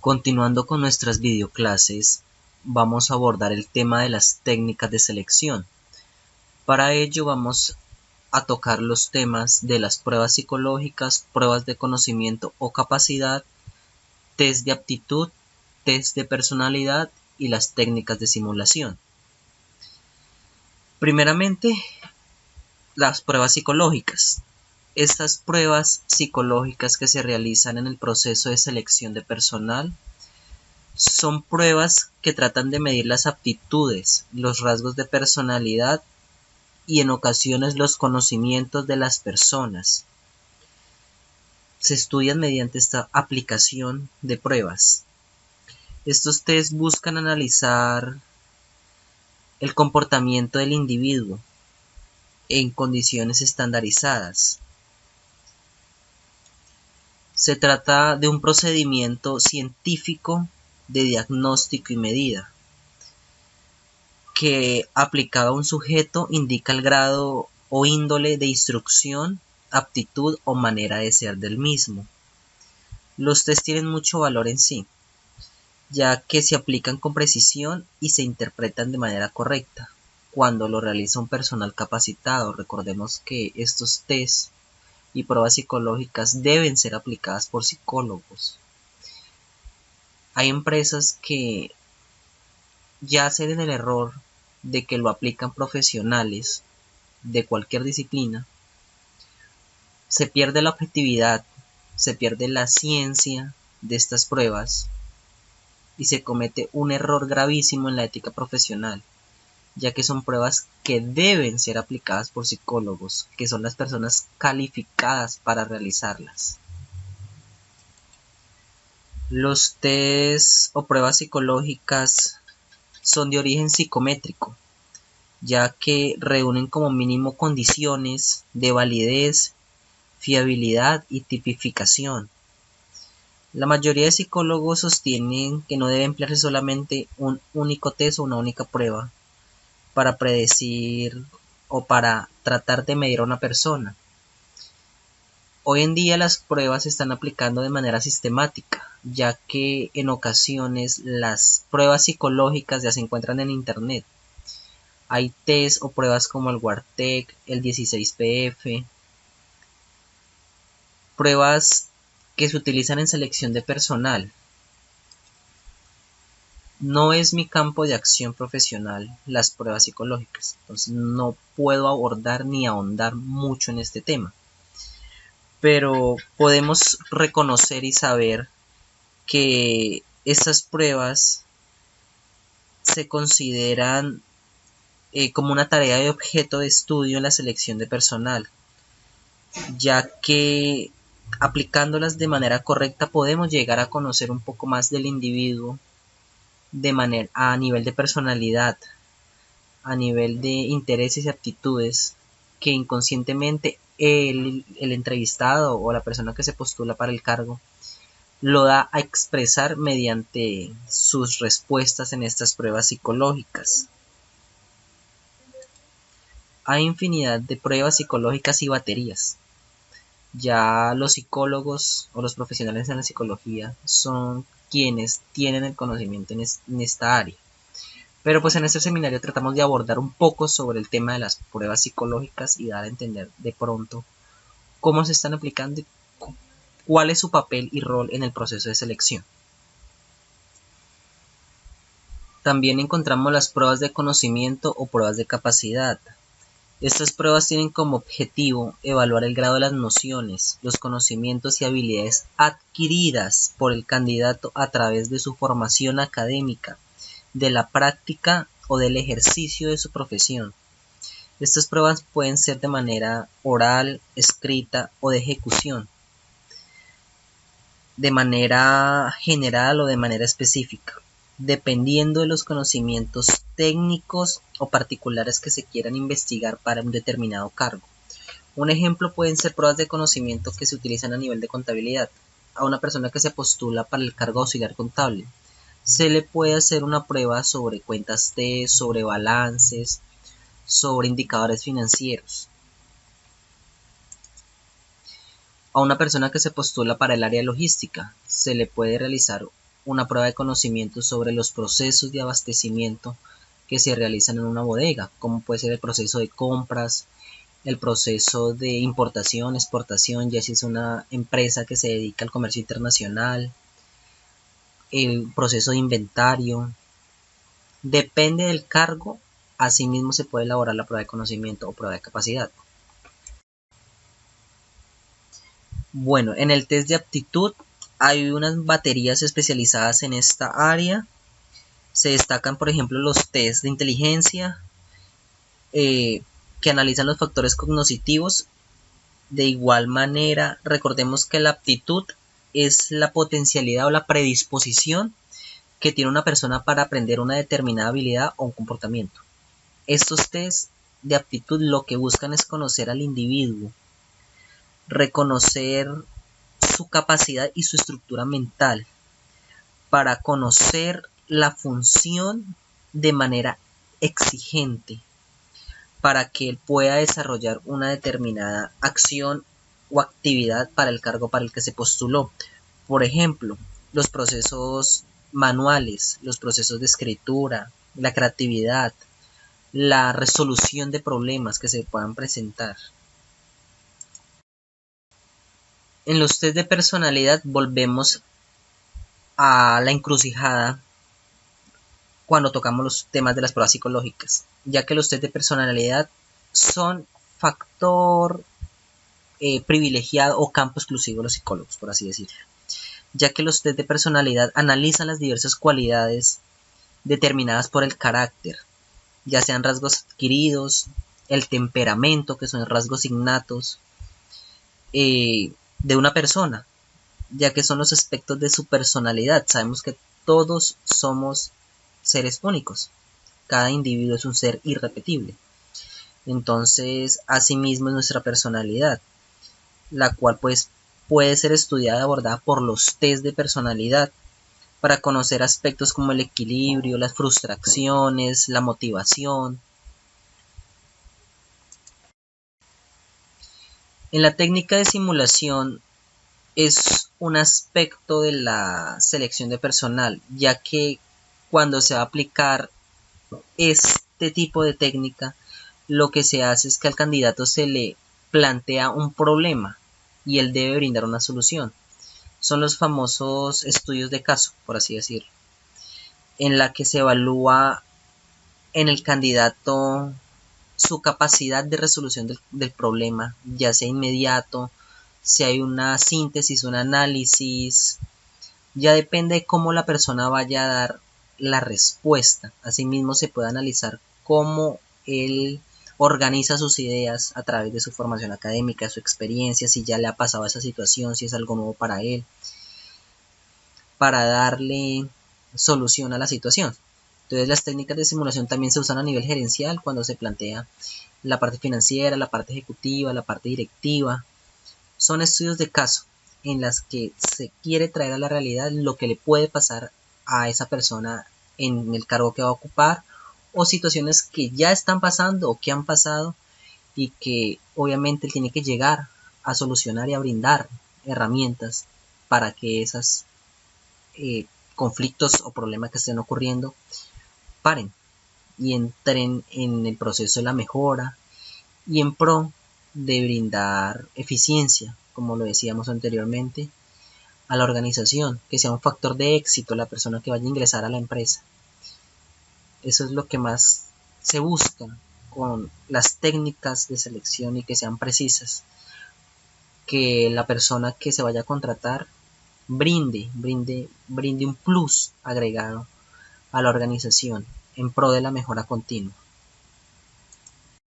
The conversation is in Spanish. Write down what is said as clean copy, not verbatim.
Continuando con nuestras videoclases, vamos a abordar el tema de las técnicas de selección. Para ello vamos a tocar los temas de las pruebas psicológicas, pruebas de conocimiento o capacidad, test de aptitud, test de personalidad y las técnicas de simulación. Primeramente, las pruebas psicológicas. Estas pruebas psicológicas que se realizan en el proceso de selección de personal son pruebas que tratan de medir las aptitudes, los rasgos de personalidad y en ocasiones los conocimientos de las personas. Se estudian mediante esta aplicación de pruebas. Estos test buscan analizar el comportamiento del individuo en condiciones estandarizadas. Se trata de un procedimiento científico de diagnóstico y medida, que aplicado a un sujeto indica el grado o índole de instrucción, aptitud o manera de ser del mismo. Los test tienen mucho valor en sí, ya que se aplican con precisión y se interpretan de manera correcta cuando lo realiza un personal capacitado. Recordemos que estos test y pruebas psicológicas deben ser aplicadas por psicólogos. Hay empresas que ya hacen el error de que lo aplican profesionales de cualquier disciplina. Se pierde la objetividad, se pierde la ciencia de estas pruebas y se comete un error gravísimo en la ética profesional, ya que son pruebas que deben ser aplicadas por psicólogos, que son las personas calificadas para realizarlas. Los test o pruebas psicológicas son de origen psicométrico, ya que reúnen como mínimo condiciones de validez, fiabilidad y tipificación. La mayoría de psicólogos sostienen que no debe emplearse solamente un único test o una única prueba para predecir o para tratar de medir a una persona. Hoy en día las pruebas se están aplicando de manera sistemática, ya que en ocasiones las pruebas psicológicas ya se encuentran en internet. Hay test o pruebas como el WARTEC, el 16PF, pruebas que se utilizan en selección de personal. No es mi campo de acción profesional las pruebas psicológicas, entonces no puedo abordar ni ahondar mucho en este tema. Pero podemos reconocer y saber que estas pruebas se consideran como una tarea de objeto de estudio en la selección de personal, ya que aplicándolas de manera correcta podemos llegar a conocer un poco más del individuo de manera a nivel de personalidad, a nivel de intereses y aptitudes que inconscientemente el entrevistado o la persona que se postula para el cargo lo da a expresar mediante sus respuestas en estas pruebas psicológicas. Hay infinidad de pruebas psicológicas y baterías. Ya los psicólogos o los profesionales en la psicología son quienes tienen el conocimiento en esta área. Pero pues en este seminario tratamos de abordar un poco sobre el tema de las pruebas psicológicas y dar a entender de pronto cómo se están aplicando y cuál es su papel y rol en el proceso de selección. También encontramos las pruebas de conocimiento o pruebas de capacidad. Estas pruebas tienen como objetivo evaluar el grado de las nociones, los conocimientos y habilidades adquiridas por el candidato a través de su formación académica, de la práctica o del ejercicio de su profesión. Estas pruebas pueden ser de manera oral, escrita o de ejecución, de manera general o de manera específica, dependiendo de los conocimientos técnicos o particulares que se quieran investigar para un determinado cargo. Un ejemplo pueden ser pruebas de conocimiento que se utilizan a nivel de contabilidad. A una persona que se postula para el cargo de auxiliar contable, se le puede hacer una prueba sobre cuentas T, sobre balances, sobre indicadores financieros. A una persona que se postula para el área logística, se le puede realizar una prueba de conocimiento sobre los procesos de abastecimiento que se realizan en una bodega, como puede ser el proceso de compras, el proceso de importación, exportación, ya si es una empresa que se dedica al comercio internacional, el proceso de inventario. Depende del cargo, asimismo se puede elaborar la prueba de conocimiento o prueba de capacidad. Bueno, en el test de aptitud hay unas baterías especializadas en esta área. Se destacan, por ejemplo, los test de inteligencia, que analizan los factores cognitivos. De igual manera, recordemos que la aptitud es la potencialidad o la predisposición que tiene una persona para aprender una determinada habilidad o un comportamiento. Estos test de aptitud lo que buscan es conocer al individuo, reconocer su capacidad y su estructura mental, para conocer la función de manera exigente, para que él pueda desarrollar una determinada acción o actividad para el cargo para el que se postuló. Por ejemplo, los procesos manuales, los procesos de escritura, la creatividad, la resolución de problemas que se puedan presentar. En los test de personalidad volvemos a la encrucijada cuando tocamos los temas de las pruebas psicológicas, ya que los test de personalidad son factor privilegiado o campo exclusivo de los psicólogos, por así decirlo, ya que los test de personalidad analizan las diversas cualidades determinadas por el carácter, ya sean rasgos adquiridos, el temperamento, que son rasgos innatos de una persona, ya que son los aspectos de su personalidad. Sabemos que todos somos seres únicos, cada individuo es un ser irrepetible. Entonces, asimismo es nuestra personalidad, la cual pues puede ser estudiada y abordada por los test de personalidad para conocer aspectos como el equilibrio, las frustraciones, la motivación. En la técnica de simulación es un aspecto de la selección de personal, ya que cuando se va a aplicar este tipo de técnica, lo que se hace es que al candidato se le plantea un problema y él debe brindar una solución. Son los famosos estudios de caso, por así decirlo, en la que se evalúa en el candidato su capacidad de resolución del problema, ya sea inmediato, si hay una síntesis, un análisis, ya depende de cómo la persona vaya a dar la respuesta. Asimismo se puede analizar cómo él organiza sus ideas a través de su formación académica, su experiencia, si ya le ha pasado esa situación, si es algo nuevo para él, para darle solución a la situación. Entonces las técnicas de simulación también se usan a nivel gerencial cuando se plantea la parte financiera, la parte ejecutiva, la parte directiva. Son estudios de caso en las que se quiere traer a la realidad lo que le puede pasar a esa persona en el cargo que va a ocupar, o situaciones que ya están pasando o que han pasado y que obviamente él tiene que llegar a solucionar y a brindar herramientas para que esos conflictos o problemas que estén ocurriendo paren y entren en el proceso de la mejora y en pro de brindar eficiencia, como lo decíamos anteriormente, a la organización, que sea un factor de éxito la persona que vaya a ingresar a la empresa. Eso es lo que más se busca con las técnicas de selección y que sean precisas, que la persona que se vaya a contratar brinde un plus agregado a la organización en pro de la mejora continua.